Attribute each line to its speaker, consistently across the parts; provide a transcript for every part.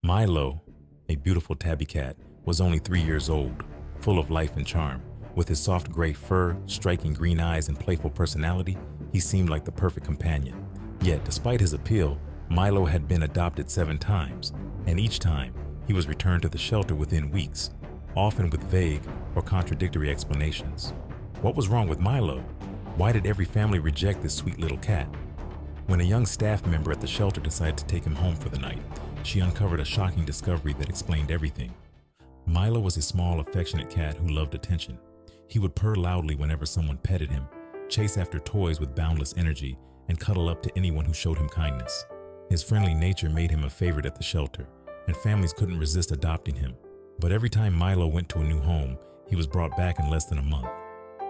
Speaker 1: Milo, a beautiful tabby cat, was only 3 years old, full of life and charm. With his soft gray fur, striking green eyes, and playful personality, he seemed like the perfect companion. Yet, despite his appeal, Milo had been adopted 7 times, and each time, he was returned to the shelter within weeks, often with vague or contradictory explanations. What was wrong with Milo? Why did every family reject this sweet little cat? When a young staff member at the shelter decided to take him home for the night, she uncovered a shocking discovery that explained everything. Milo was a small, affectionate cat who loved attention. He would purr loudly whenever someone petted him, chase after toys with boundless energy, and cuddle up to anyone who showed him kindness. His friendly nature made him a favorite at the shelter, and families couldn't resist adopting him. But every time Milo went to a new home, he was brought back in less than a month.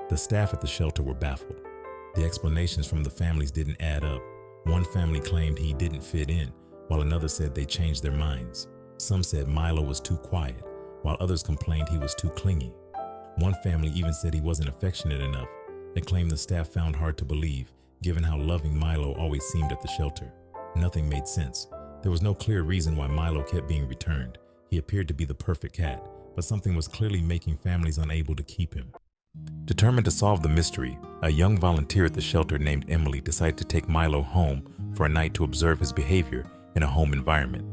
Speaker 1: The staff at the shelter were baffled. The explanations from the families didn't add up. One family claimed he didn't fit in, while another said they changed their minds. Some said Milo was too quiet, while others complained he was too clingy. One family even said he wasn't affectionate enough, a claim the staff found hard to believe, given how loving Milo always seemed at the shelter. Nothing made sense. There was no clear reason why Milo kept being returned. He appeared to be the perfect cat, but something was clearly making families unable to keep him. Determined to solve the mystery, a young volunteer at the shelter named Emily decided to take Milo home for a night to observe his behavior in a home environment.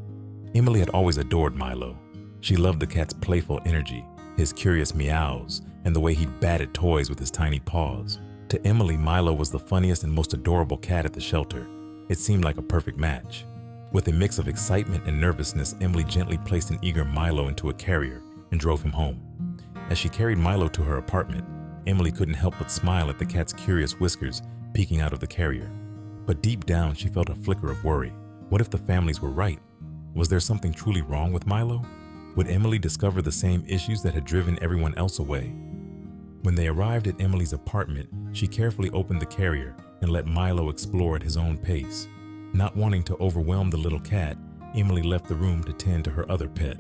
Speaker 1: Emily had always adored Milo. She loved the cat's playful energy, his curious meows, and the way he batted toys with his tiny paws. To Emily, Milo was the funniest and most adorable cat at the shelter. It seemed like a perfect match. With a mix of excitement and nervousness, Emily gently placed an eager Milo into a carrier and drove him home. As she carried Milo to her apartment, Emily couldn't help but smile at the cat's curious whiskers peeking out of the carrier. But deep down, she felt a flicker of worry. What if the families were right? Was there something truly wrong with Milo? Would Emily discover the same issues that had driven everyone else away? When they arrived at Emily's apartment, she carefully opened the carrier and let Milo explore at his own pace. Not wanting to overwhelm the little cat, Emily left the room to tend to her other pet,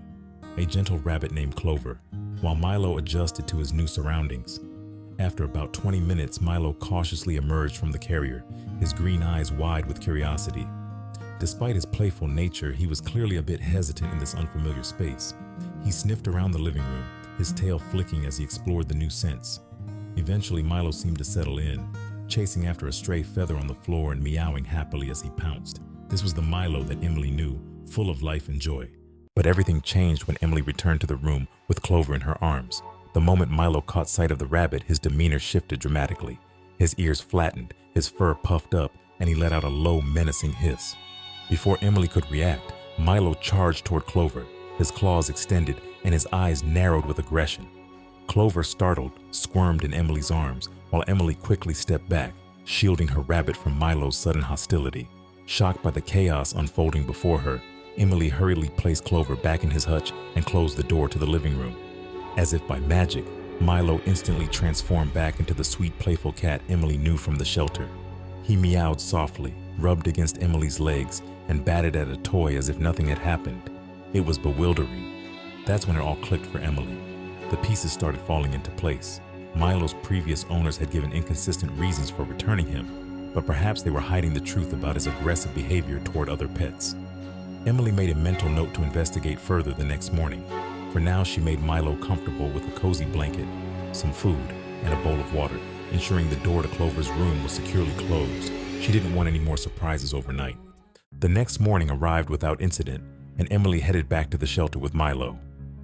Speaker 1: a gentle rabbit named Clover, while Milo adjusted to his new surroundings. After about 20 minutes, Milo cautiously emerged from the carrier, his green eyes wide with curiosity. Despite his playful nature, he was clearly a bit hesitant in this unfamiliar space. He sniffed around the living room, his tail flicking as he explored the new scents. Eventually, Milo seemed to settle in, chasing after a stray feather on the floor and meowing happily as he pounced. This was the Milo that Emily knew, full of life and joy. But everything changed when Emily returned to the room with Clover in her arms. The moment Milo caught sight of the rabbit, his demeanor shifted dramatically. His ears flattened, his fur puffed up, and he let out a low, menacing hiss. Before Emily could react, Milo charged toward Clover, his claws extended and his eyes narrowed with aggression. Clover, startled, squirmed in Emily's arms, while Emily quickly stepped back, shielding her rabbit from Milo's sudden hostility. Shocked by the chaos unfolding before her, Emily hurriedly placed Clover back in his hutch and closed the door to the living room. As if by magic, Milo instantly transformed back into the sweet, playful cat Emily knew from the shelter. He meowed softly, rubbed against Emily's legs, and batted at a toy as if nothing had happened. It was bewildering. That's when it all clicked for Emily. The pieces started falling into place. Milo's previous owners had given inconsistent reasons for returning him, but perhaps they were hiding the truth about his aggressive behavior toward other pets. Emily made a mental note to investigate further the next morning. For now, she made Milo comfortable with a cozy blanket, some food, and a bowl of water, ensuring the door to Clover's room was securely closed. She didn't want any more surprises overnight. The next morning arrived without incident, and Emily headed back to the shelter with Milo.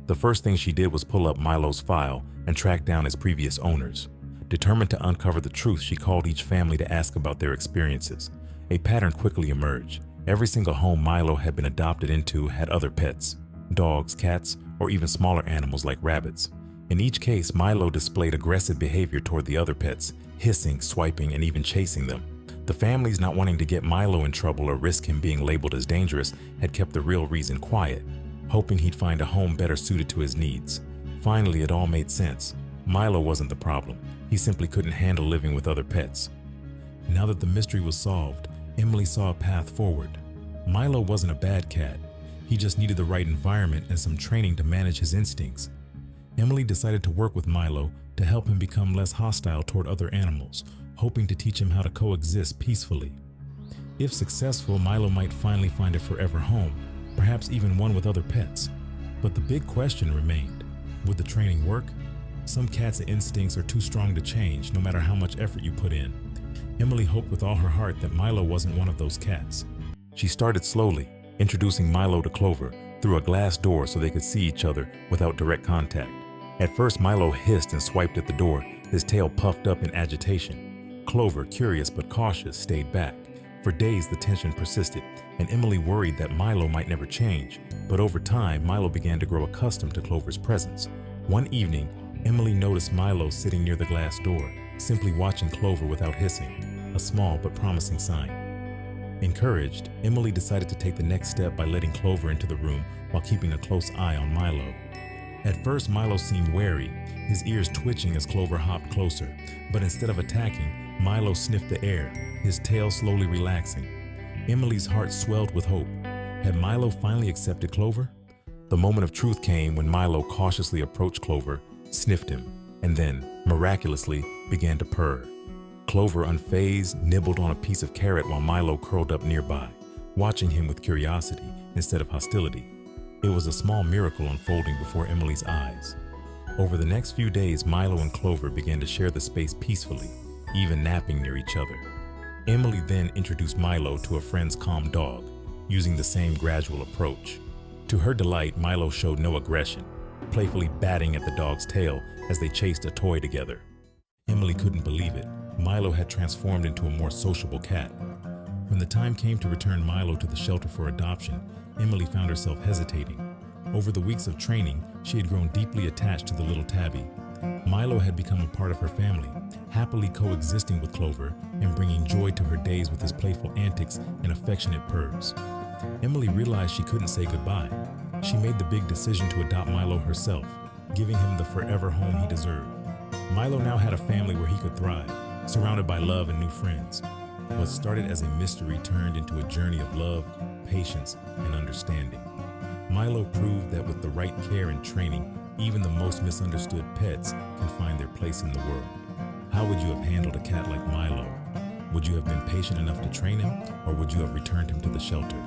Speaker 1: The first thing she did was pull up Milo's file and track down his previous owners. Determined to uncover the truth, she called each family to ask about their experiences. A pattern quickly emerged. Every single home Milo had been adopted into had other pets, dogs, cats, or even smaller animals like rabbits. In each case, Milo displayed aggressive behavior toward the other pets, hissing, swiping, and even chasing them. The families, not wanting to get Milo in trouble or risk him being labeled as dangerous, had kept the real reason quiet, hoping he'd find a home better suited to his needs. Finally, it all made sense. Milo wasn't the problem. He simply couldn't handle living with other pets. Now that the mystery was solved, Emily saw a path forward. Milo wasn't a bad cat. He just needed the right environment and some training to manage his instincts. Emily decided to work with Milo to help him become less hostile toward other animals, hoping to teach him how to coexist peacefully. If successful, Milo might finally find a forever home. perhaps even one with other pets. But the big question remained, would the training work? Some cats' instincts are too strong to change, no matter how much effort you put in. Emily hoped with all her heart that Milo wasn't one of those cats. She started slowly, introducing Milo to Clover through a glass door so they could see each other without direct contact. At first, Milo hissed and swiped at the door, his tail puffed up in agitation. Clover, curious but cautious, stayed back. For days, the tension persisted, and Emily worried that Milo might never change. But over time, Milo began to grow accustomed to Clover's presence. One evening, Emily noticed Milo sitting near the glass door, simply watching Clover without hissing, a small but promising sign. Encouraged, Emily decided to take the next step by letting Clover into the room while keeping a close eye on Milo. At first, Milo seemed wary, his ears twitching as Clover hopped closer, but instead of attacking, Milo sniffed the air, his tail slowly relaxing. Emily's heart swelled with hope. Had Milo finally accepted Clover? The moment of truth came when Milo cautiously approached Clover, sniffed him, and then, miraculously, began to purr. Clover, unfazed, nibbled on a piece of carrot while Milo curled up nearby, watching him with curiosity instead of hostility. It was a small miracle unfolding before Emily's eyes. Over the next few days, Milo and Clover began to share the space peacefully, even napping near each other. Emily then introduced Milo to a friend's calm dog, using the same gradual approach. To her delight, Milo showed no aggression, playfully batting at the dog's tail as they chased a toy together. Emily couldn't believe it. Milo had transformed into a more sociable cat. When the time came to return Milo to the shelter for adoption, Emily found herself hesitating. Over the weeks of training, she had grown deeply attached to the little tabby. Milo had become a part of her family, happily coexisting with Clover and bringing joy to her days with his playful antics and affectionate purrs. Emily realized she couldn't say goodbye. She made the big decision to adopt Milo herself, giving him the forever home he deserved. Milo now had a family where he could thrive, surrounded by love and new friends. What started as a mystery turned into a journey of love, patience, and understanding. Milo proved that with the right care and training, even the most misunderstood pets can find their place in the world. How would you have handled a cat like Milo? Would you have been patient enough to train him, or would you have returned him to the shelter?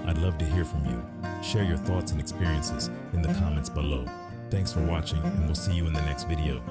Speaker 1: I'd love to hear from you. Share your thoughts and experiences in the comments below. Thanks for watching, and we'll see you in the next video.